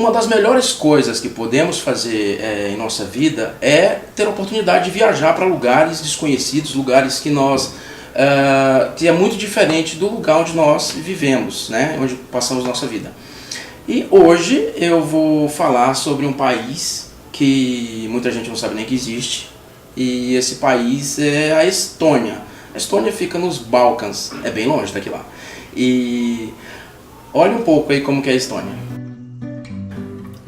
uma das melhores coisas que podemos fazer em nossa vida é ter a oportunidade de viajar para lugares desconhecidos, lugares que que é muito diferente do lugar onde nós vivemos, né? Onde passamos nossa vida. E hoje eu vou falar sobre um país que muita gente não sabe nem que existe, e esse país é a Estônia. A Estônia fica nos Balcãs, é bem longe daqui lá. E olha um pouco aí como que é a Estônia.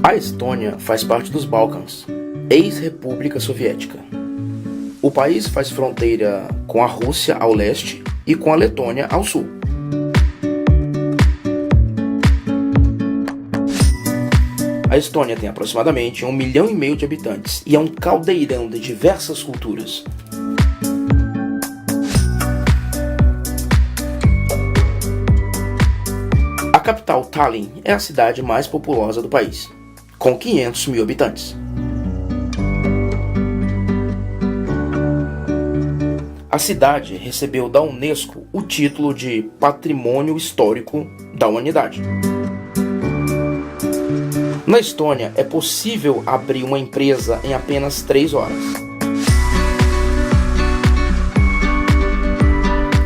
A Estônia faz parte dos Balcãs, ex-república soviética. O país faz fronteira com a Rússia ao leste e com a Letônia ao sul. A Estônia tem aproximadamente 1,5 milhão de habitantes e é um caldeirão de diversas culturas. A capital, Tallinn, é a cidade mais populosa do país, com 500 mil habitantes. A cidade recebeu da Unesco o título de Patrimônio Histórico da Humanidade. Na Estônia, é possível abrir uma empresa em apenas 3 horas.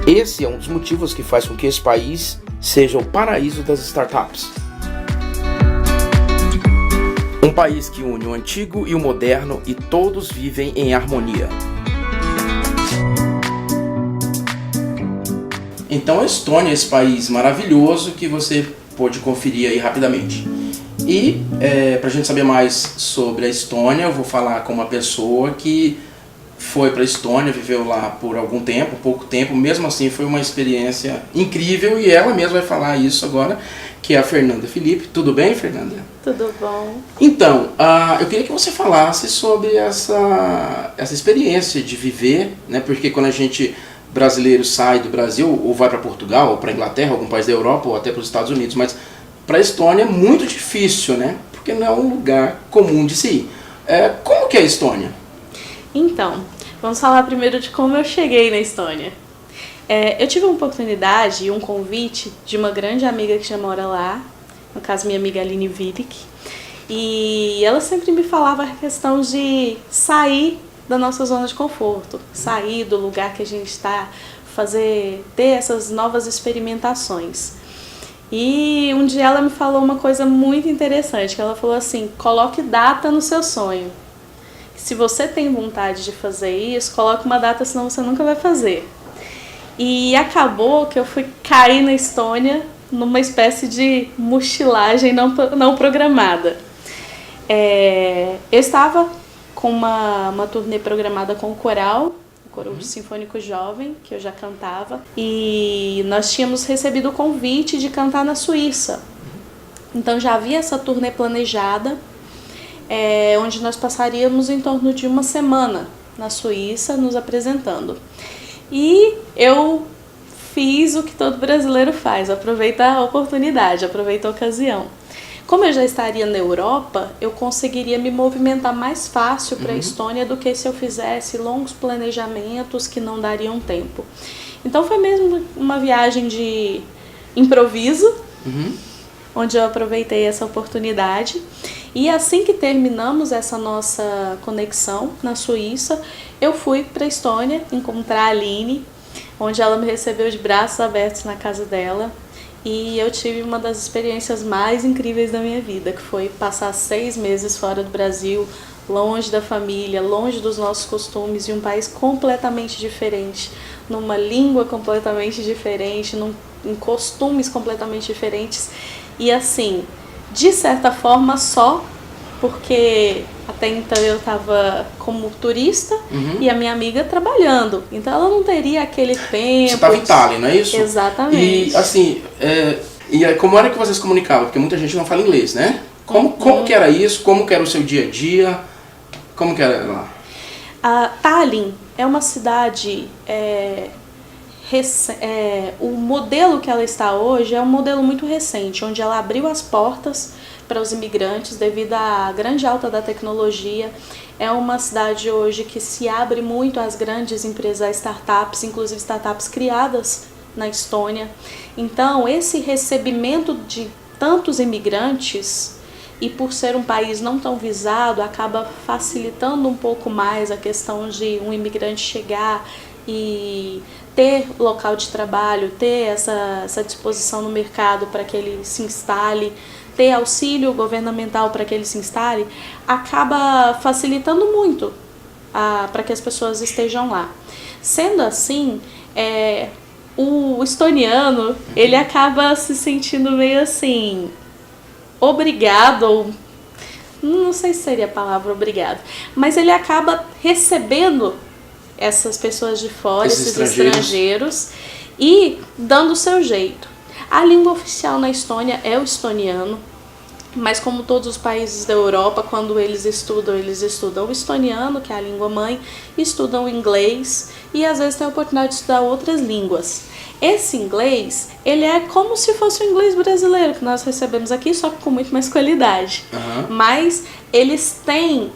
Esse é um dos motivos que faz com que esse país seja o paraíso das startups. Um país que une o antigo e o moderno e todos vivem em harmonia. Então a Estônia é esse país maravilhoso que você pode conferir aí rapidamente. E para a gente saber mais sobre a Estônia, eu vou falar com uma pessoa que foi para a Estônia, viveu lá por algum tempo, pouco tempo, mesmo assim foi uma experiência incrível e ela mesma vai falar isso agora, que é a Fernanda Felipe. Tudo bem, Fernanda? Tudo bom. Então, eu queria que você falasse sobre essa experiência de viver, né? Porque quando a gente brasileiro sai do Brasil ou vai para Portugal ou para Inglaterra, algum país da Europa ou até para os Estados Unidos, mas para a Estônia é muito difícil, né? Porque não é um lugar comum de se ir. Como que é a Estônia? Então, vamos falar primeiro de como eu cheguei na Estônia. Eu tive uma oportunidade e um convite de uma grande amiga que já mora lá, no caso minha amiga Aline Vidic, e ela sempre me falava a questão de sair da nossa zona de conforto, sair do lugar que a gente está, ter essas novas experimentações. E um dia ela me falou uma coisa muito interessante, que ela falou assim: coloque data no seu sonho. Se você tem vontade de fazer isso, coloque uma data, senão você nunca vai fazer. E acabou que eu fui cair na Estônia numa espécie de mochilagem não programada. Eu estava com uma turnê programada com o Coro Sinfônico Jovem, que eu já cantava, e nós tínhamos recebido o convite de cantar na Suíça. Então já havia essa turnê planejada, onde nós passaríamos em torno de uma semana na Suíça nos apresentando. E eu fiz o que todo brasileiro faz, aproveita a oportunidade, aproveita a ocasião. Como eu já estaria na Europa, eu conseguiria me movimentar mais fácil para a Estônia do que se eu fizesse longos planejamentos que não dariam tempo. Então foi mesmo uma viagem de improviso, onde eu aproveitei essa oportunidade. E assim que terminamos essa nossa conexão na Suíça, eu fui para a Estônia encontrar a Aline, onde ela me recebeu de braços abertos na casa dela. E eu tive uma das experiências mais incríveis da minha vida, que foi passar 6 meses fora do Brasil, longe da família, longe dos nossos costumes, em um país completamente diferente, numa língua completamente diferente, em costumes completamente diferentes. E assim, de certa forma só, porque até então eu estava como turista e a minha amiga trabalhando. Então ela não teria aquele tempo. Você estava em Tallinn, não é isso? Exatamente. E assim, como era que vocês se comunicavam? Porque muita gente não fala inglês, né? Como que era isso? Como que era o seu dia a dia? Como que era lá? Tallinn é uma cidade... o modelo que ela está hoje é um modelo muito recente, onde ela abriu as portas para os imigrantes devido à grande alta da tecnologia. É uma cidade hoje que se abre muito às grandes empresas, às startups, inclusive startups criadas na Estônia. Então, esse recebimento de tantos imigrantes e por ser um país não tão visado, acaba facilitando um pouco mais a questão de um imigrante chegar e ter local de trabalho, ter essa disposição no mercado para que ele se instale, ter auxílio governamental para que ele se instale, acaba facilitando muito para que as pessoas estejam lá. Sendo assim, o estoniano, ele acaba se sentindo meio assim, obrigado, ou não sei se seria a palavra obrigado, mas ele acaba recebendo essas pessoas de fora, esses estrangeiros, e dando o seu jeito. A língua oficial na Estônia é o estoniano, mas como todos os países da Europa, quando eles estudam o estoniano, que é a língua mãe, estudam o inglês e às vezes têm a oportunidade de estudar outras línguas. Esse inglês, ele é como se fosse o inglês brasileiro que nós recebemos aqui, só que com muito mais qualidade. Mas eles têm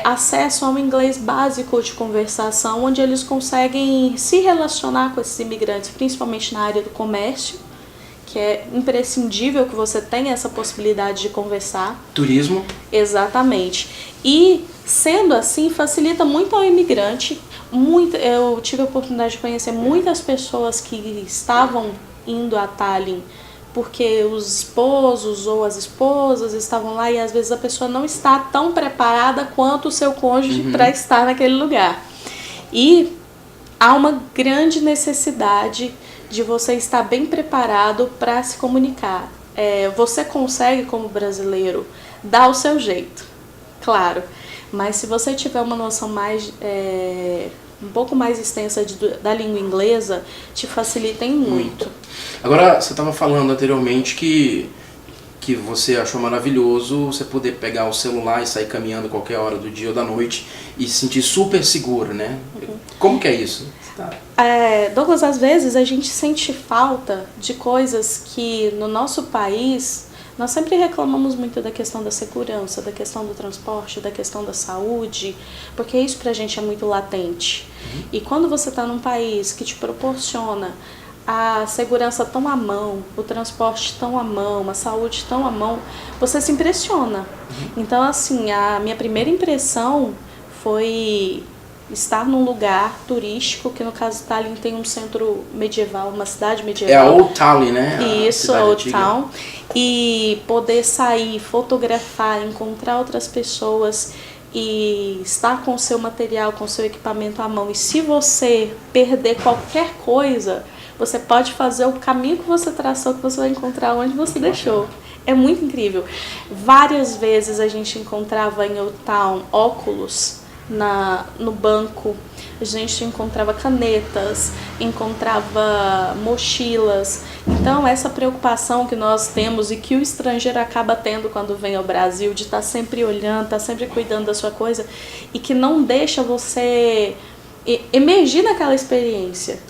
acesso a um inglês básico de conversação, onde eles conseguem se relacionar com esses imigrantes, principalmente na área do comércio, que é imprescindível que você tenha essa possibilidade de conversar. Turismo. Exatamente. E, sendo assim, facilita muito ao imigrante. Eu tive a oportunidade de conhecer muitas pessoas que estavam indo a Tallinn porque os esposos ou as esposas estavam lá e às vezes a pessoa não está tão preparada quanto o seu cônjuge para estar naquele lugar. E há uma grande necessidade de você estar bem preparado para se comunicar. Você consegue, como brasileiro, dar o seu jeito, claro. Mas se você tiver uma noção mais, um pouco mais extensa da língua inglesa, te facilita em muito. Agora, você estava falando anteriormente que você achou maravilhoso você poder pegar o celular e sair caminhando qualquer hora do dia ou da noite e se sentir super seguro, né? Como que é isso? Douglas, às vezes a gente sente falta de coisas que no nosso país nós sempre reclamamos muito da questão da segurança, da questão do transporte, da questão da saúde, porque isso pra gente é muito latente. E quando você está num país que te proporciona a segurança tão à mão, o transporte tão à mão, a saúde tão à mão, você se impressiona. Então, assim, a minha primeira impressão foi estar num lugar turístico, que no caso Tallinn tem um centro medieval, uma cidade medieval. É a Old Tallinn, né? Isso, a Old Town. E poder sair, fotografar, encontrar outras pessoas e estar com o seu material, com o seu equipamento à mão. E se você perder qualquer coisa, você pode fazer o caminho que você traçou, que você vai encontrar onde você deixou. É muito incrível. Várias vezes a gente encontrava em Old Town óculos no banco, a gente encontrava canetas, encontrava mochilas. Então essa preocupação que nós temos e que o estrangeiro acaba tendo quando vem ao Brasil, de estar sempre olhando, estar sempre cuidando da sua coisa, e que não deixa você emergir naquela experiência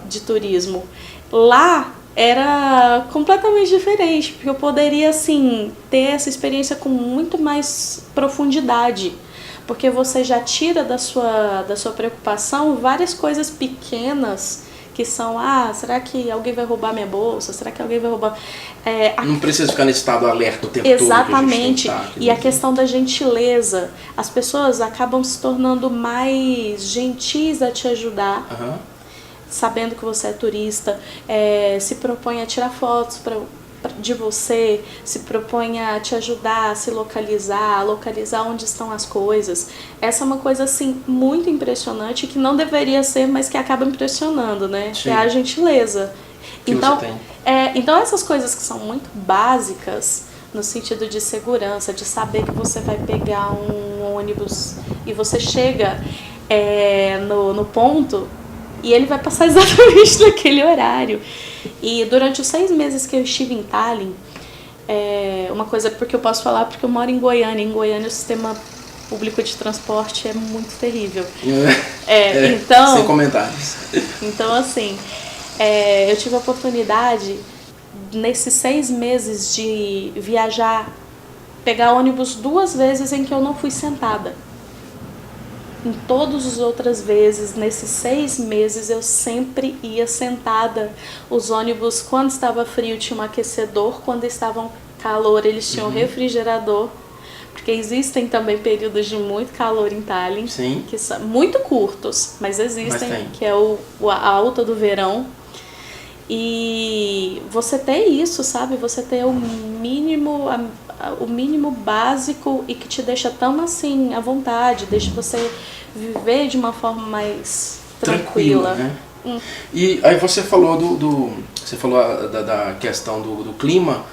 de turismo. Lá era completamente diferente, porque eu poderia assim ter essa experiência com muito mais profundidade, porque você já tira da sua preocupação várias coisas pequenas que são, será que alguém vai roubar minha bolsa? Será que alguém vai roubar... Não precisa ficar nesse estado alerta o tempo todo. Exatamente. E a questão da gentileza. As pessoas acabam se tornando mais gentis a te ajudar, sabendo que você é turista, se propõe a tirar fotos de você, se propõe a te ajudar a se localizar onde estão as coisas. Essa é uma coisa assim muito impressionante, que não deveria ser, mas que acaba impressionando, né? Sim. É a gentileza. Então, você tem. então essas coisas que são muito básicas no sentido de segurança, de saber que você vai pegar um ônibus e você chega no ponto e ele vai passar exatamente naquele horário. E durante os 6 meses que eu estive em Tallinn, uma coisa, porque eu posso falar, porque eu moro em Goiânia. Em Goiânia o sistema público de transporte é muito terrível. Então, sem comentários. Então, assim, eu tive a oportunidade, nesses 6 meses, de viajar, pegar ônibus 2 vezes em que eu não fui sentada. Em todas as outras vezes, nesses 6 meses, eu sempre ia sentada. Os ônibus, quando estava frio, tinham um aquecedor. Quando estavam calor, eles tinham um refrigerador. Porque existem também períodos de muito calor em Tallinn, Sim. que são muito curtos, mas existem, que é a alta do verão. E você ter isso, sabe? Você ter o mínimo básico e que te deixa tão assim à vontade, deixa você viver de uma forma mais tranquila, né? E aí você falou você falou da questão do clima.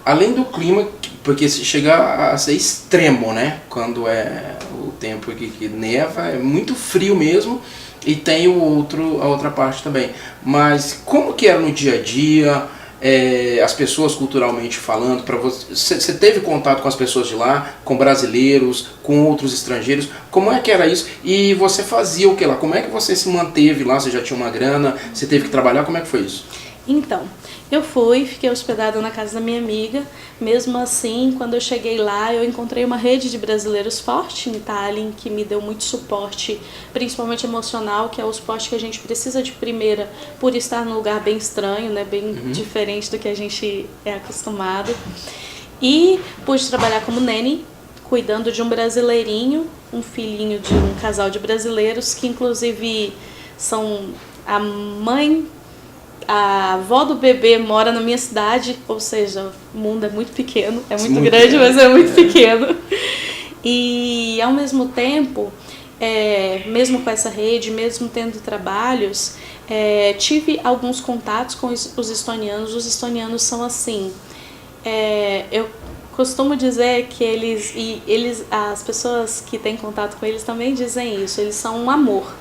Além do clima, porque chega a ser extremo, né? Quando é o tempo que neva, é muito frio mesmo, e tem a outra parte também. Mas como que era no dia a dia, as pessoas culturalmente falando, para você teve contato com as pessoas de lá, com brasileiros, com outros estrangeiros, como é que era isso? E você fazia o que lá? Como é que você se manteve lá? Você já tinha uma grana? Você teve que trabalhar? Como é que foi isso? Então, eu fiquei hospedada na casa da minha amiga. Mesmo assim, quando eu cheguei lá, eu encontrei uma rede de brasileiros forte em Tallinn, que me deu muito suporte, principalmente emocional, que é o suporte que a gente precisa de primeira, por estar num lugar bem estranho, né, bem diferente do que a gente é acostumado. E pude trabalhar como nene, cuidando de um brasileirinho, um filhinho de um casal de brasileiros, que inclusive são a mãe... A avó do bebê mora na minha cidade, ou seja, o mundo é muito pequeno, é muito grande, mas é muito pequeno. E ao mesmo tempo, mesmo com essa rede, mesmo tendo trabalhos, tive alguns contatos com os estonianos. Os estonianos são assim, eu costumo dizer que as pessoas que têm contato com eles também dizem isso, eles são um amor.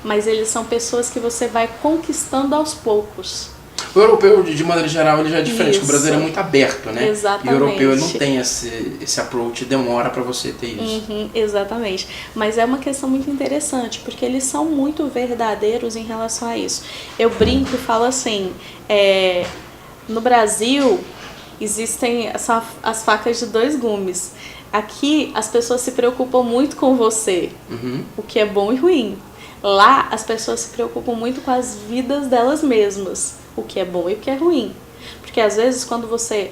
Mas eles são pessoas que você vai conquistando aos poucos. O europeu, de maneira geral, ele já é diferente, porque o brasileiro é muito aberto, né? Exatamente. E o europeu ele não tem esse approach, demora para você ter isso. Exatamente. Mas é uma questão muito interessante, porque eles são muito verdadeiros em relação a isso. Eu brinco e falo assim, no Brasil existem as facas de 2 gumes. Aqui as pessoas se preocupam muito com você, o que é bom e ruim. Lá, as pessoas se preocupam muito com as vidas delas mesmas, o que é bom e o que é ruim. Porque às vezes quando você...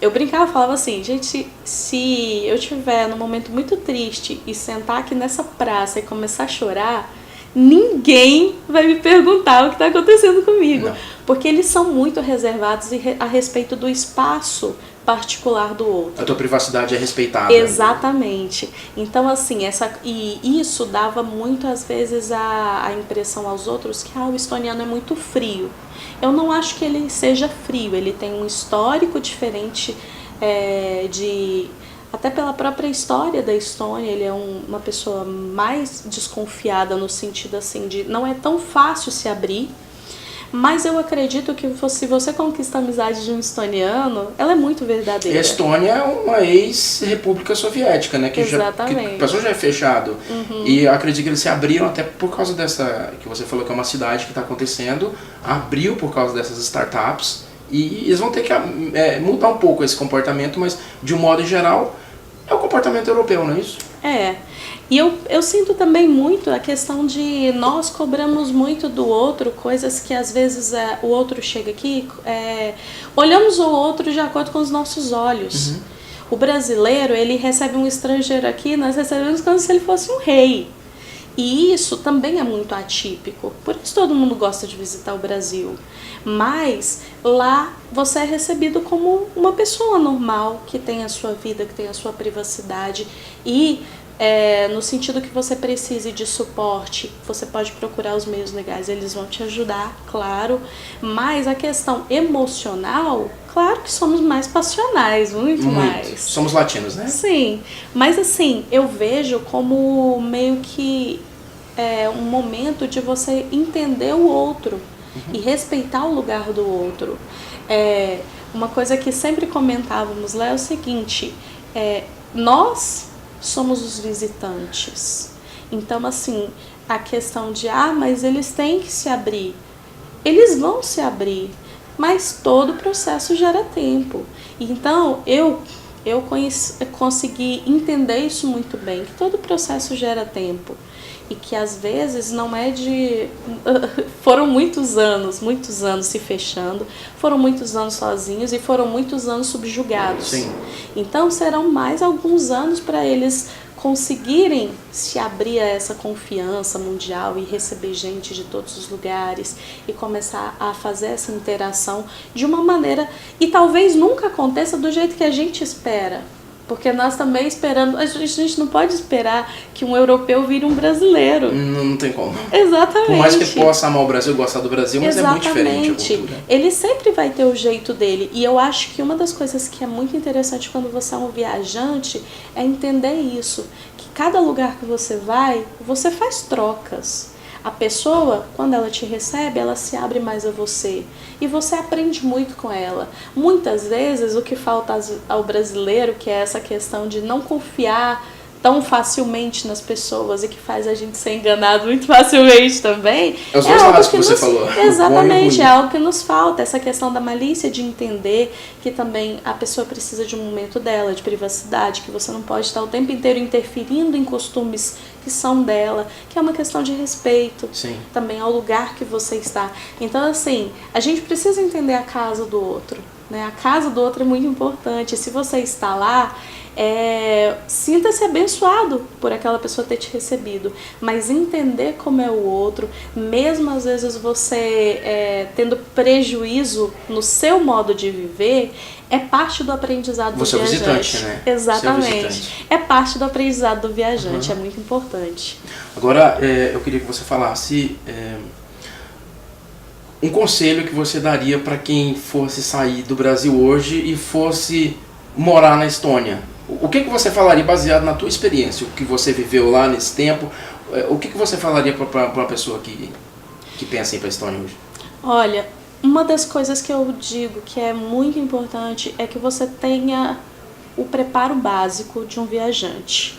eu brincava e falava assim, gente, se eu estiver num momento muito triste e sentar aqui nessa praça e começar a chorar, ninguém vai me perguntar o que está acontecendo comigo. Não. Porque eles são muito reservados a respeito do espaço particular do outro. A tua privacidade é respeitada. Exatamente. Então, assim, e isso dava muito, às vezes, a impressão aos outros que o estoniano é muito frio. Eu não acho que ele seja frio, ele tem um histórico diferente até pela própria história da Estônia, ele é uma pessoa mais desconfiada no sentido assim de não é tão fácil se abrir. Mas eu acredito que se você conquista a amizade de um estoniano, ela é muito verdadeira. E a Estônia é uma ex-república soviética, né? Exatamente. O pessoal já é fechado. E eu acredito que eles se abriram até por causa dessa, que você falou que é uma cidade que está acontecendo, abriu por causa dessas startups, e eles vão ter que mudar um pouco esse comportamento, mas de um modo geral é o comportamento europeu, não é isso? E eu sinto também muito a questão de nós cobramos muito do outro, coisas que às vezes o outro chega aqui, olhamos o outro de acordo com os nossos olhos. O brasileiro, ele recebe um estrangeiro aqui, nós recebemos como se ele fosse um rei. E isso também é muito atípico, por isso todo mundo gosta de visitar o Brasil. Mas lá você é recebido como uma pessoa normal, que tem a sua vida, que tem a sua privacidade e... no sentido que você precise de suporte, você pode procurar os meios legais, eles vão te ajudar, claro. Mas a questão emocional, claro que somos mais passionais, muito mais. Somos latinos, né? Sim, mas assim, eu vejo como meio que um momento de você entender o outro e respeitar o lugar do outro. Uma coisa que sempre comentávamos lá é o seguinte, nós somos os visitantes. Então, assim, a questão de, mas eles têm que se abrir. Eles vão se abrir, mas todo o processo gera tempo. Então, eu eu consegui entender isso muito bem, que todo processo gera tempo. E que às vezes não é de... Foram muitos anos se fechando, foram muitos anos sozinhos e foram muitos anos subjugados. Sim. Então serão mais alguns anos para eles conseguirem se abrir a essa confiança mundial e receber gente de todos os lugares e começar a fazer essa interação de uma maneira... E talvez nunca aconteça do jeito que a gente espera. Porque nós também esperando... A gente não pode esperar que um europeu vire um brasileiro. Não tem como. Exatamente. Por mais que ele possa amar o Brasil, gostar do Brasil, mas Exatamente. É muito diferente a cultura. Ele sempre vai ter o jeito dele. E eu acho que uma das coisas que é muito interessante quando você é um viajante é entender isso. Que cada lugar que você vai, você faz trocas. A pessoa, quando ela te recebe, ela se abre mais a você. E você aprende muito com ela. Muitas vezes, o que falta ao brasileiro, que é essa questão de não confiar tão facilmente nas pessoas e que faz a gente ser enganado muito facilmente também. É os dois lados que você falou. Exatamente, é algo que nos falta, essa questão da malícia, de entender que também a pessoa precisa de um momento dela, de privacidade, que você não pode estar o tempo inteiro interferindo em costumes que são dela, que é uma questão de respeito. Sim. Também ao lugar que você está. Então, assim, a gente precisa entender a casa do outro, né? A casa do outro é muito importante. Se você está lá, sinta-se abençoado por aquela pessoa ter te recebido, mas entender como é o outro, mesmo às vezes você tendo prejuízo no seu modo de viver, é parte do aprendizado do viajante. Você é o visitante, né? Exatamente. É parte do aprendizado do viajante, é muito importante. Agora, eu queria que você falasse um conselho que você daria para quem fosse sair do Brasil hoje e fosse morar na Estônia. O que você falaria baseado na tua experiência, o que você viveu lá nesse tempo? O que você falaria para uma pessoa que pensa em ir para a Estônia hoje? Olha, uma das coisas que eu digo que é muito importante é que você tenha o preparo básico de um viajante.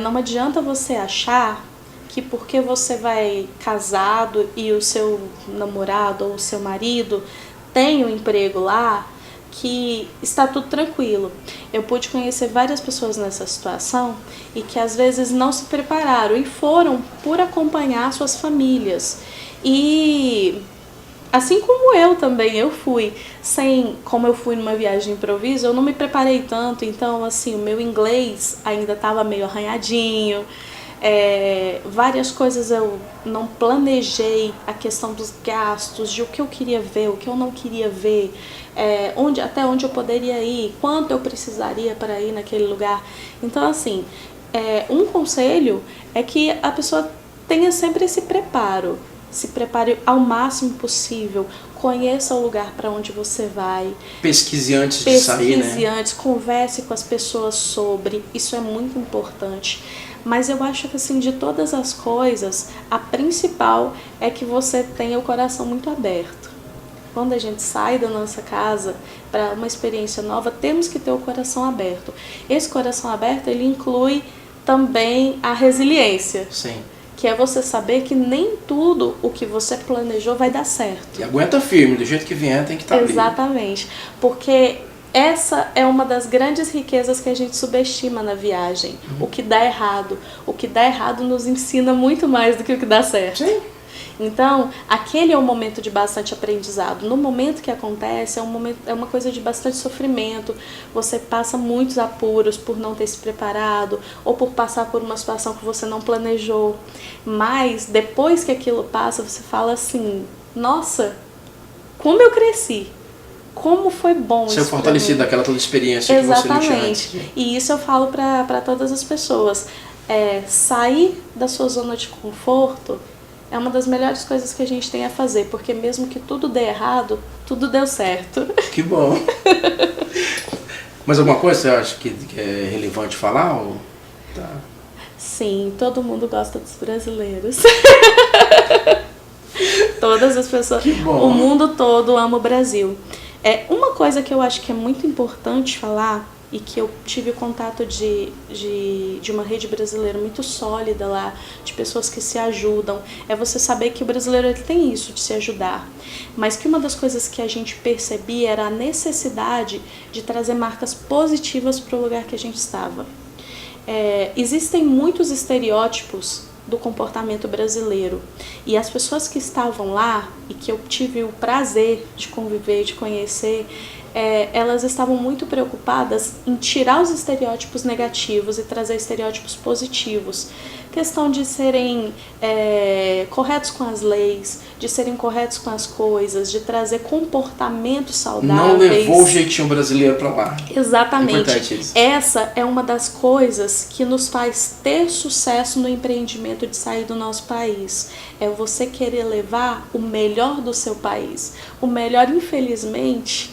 Não adianta você achar que porque você vai casado e o seu namorado ou o seu marido tem um emprego lá, que está tudo tranquilo. Eu pude conhecer várias pessoas nessa situação e que às vezes não se prepararam e foram por acompanhar suas famílias. E assim como eu também, eu fui como eu fui numa viagem improviso, eu não me preparei tanto, então assim, o meu inglês ainda estava meio arranhadinho. Várias coisas eu não planejei, a questão dos gastos, de o que eu queria ver, o que eu não queria ver, até onde eu poderia ir, quanto eu precisaria para ir naquele lugar. Então assim, um conselho é que a pessoa tenha sempre esse preparo, se prepare ao máximo possível, conheça o lugar para onde você vai. Pesquise antes de sair, né? Pesquise antes, converse com as pessoas sobre, isso é muito importante. Mas eu acho que assim, de todas as coisas, a principal é que você tenha o coração muito aberto. Quando a gente sai da nossa casa para uma experiência nova, temos que ter o coração aberto. Esse coração aberto, ele inclui também a resiliência. Sim. Que é você saber que nem tudo o que você planejou vai dar certo. E aguenta firme, do jeito que vier tem que estar ali. Exatamente, porque essa é uma das grandes riquezas que a gente subestima na viagem. O que dá errado. O que dá errado nos ensina muito mais do que o que dá certo. Sim. Então, aquele é um momento de bastante aprendizado. No momento que acontece, é uma coisa de bastante sofrimento. Você passa muitos apuros por não ter se preparado ou por passar por uma situação que você não planejou. Mas, depois que aquilo passa, você fala assim, nossa, como eu cresci. Como foi bom isso. Ser fortalecido daquela toda experiência que você não tinha antes. Exatamente. E isso eu falo para todas as pessoas. Sair da sua zona de conforto é uma das melhores coisas que a gente tem a fazer, porque mesmo que tudo dê errado, tudo deu certo. Que bom. Mas alguma coisa você acha que é relevante falar? Ou... Tá. Sim, todo mundo gosta dos brasileiros. Todas as pessoas, que bom. O mundo todo ama o Brasil. Uma coisa que eu acho que é muito importante falar, e que eu tive contato de uma rede brasileira muito sólida lá, de pessoas que se ajudam, é você saber que o brasileiro ele tem isso de se ajudar, mas que uma das coisas que a gente percebia era a necessidade de trazer marcas positivas para o lugar que a gente estava. Existem muitos estereótipos do comportamento brasileiro, e as pessoas que estavam lá e que eu tive o prazer de conviver, de conhecer, elas estavam muito preocupadas em tirar os estereótipos negativos e trazer estereótipos positivos. Questão de serem corretos com as leis, de serem corretos com as coisas, de trazer comportamentos saudáveis. Não levou o jeitinho brasileiro para lá. Exatamente. É importante isso. Essa é uma das coisas que nos faz ter sucesso no empreendimento de sair do nosso país. É você querer levar o melhor do seu país. O melhor, infelizmente...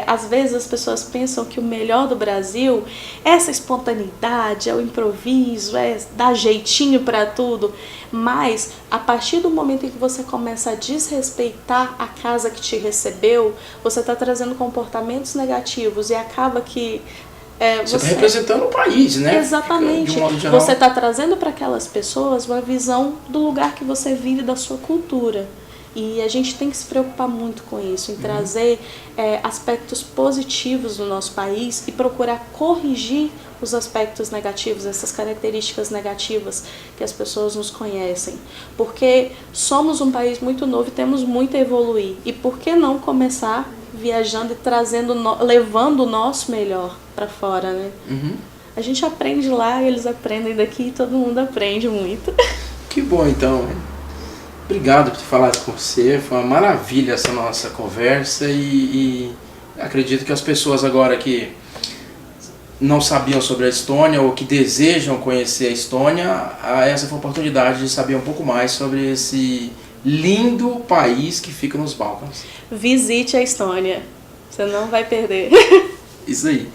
às vezes as pessoas pensam que o melhor do Brasil é essa espontaneidade, é o improviso, é dar jeitinho para tudo, mas a partir do momento em que você começa a desrespeitar a casa que te recebeu, você está trazendo comportamentos negativos e acaba que você está representando o país, né? Exatamente. De um modo geral. Você está trazendo para aquelas pessoas uma visão do lugar que você vive, da sua cultura. E a gente tem que se preocupar muito com isso, em trazer aspectos positivos do nosso país e procurar corrigir os aspectos negativos, essas características negativas que as pessoas nos conhecem. Porque somos um país muito novo e temos muito a evoluir. E por que não começar viajando e levando o nosso melhor para fora, né? Uhum. A gente aprende lá, eles aprendem daqui e todo mundo aprende muito. Que bom, então. Obrigado por ter falado com você, foi uma maravilha essa nossa conversa e acredito que as pessoas agora que não sabiam sobre a Estônia ou que desejam conhecer a Estônia, essa foi a oportunidade de saber um pouco mais sobre esse lindo país que fica nos Balcãs. Visite a Estônia, você não vai perder. Isso aí.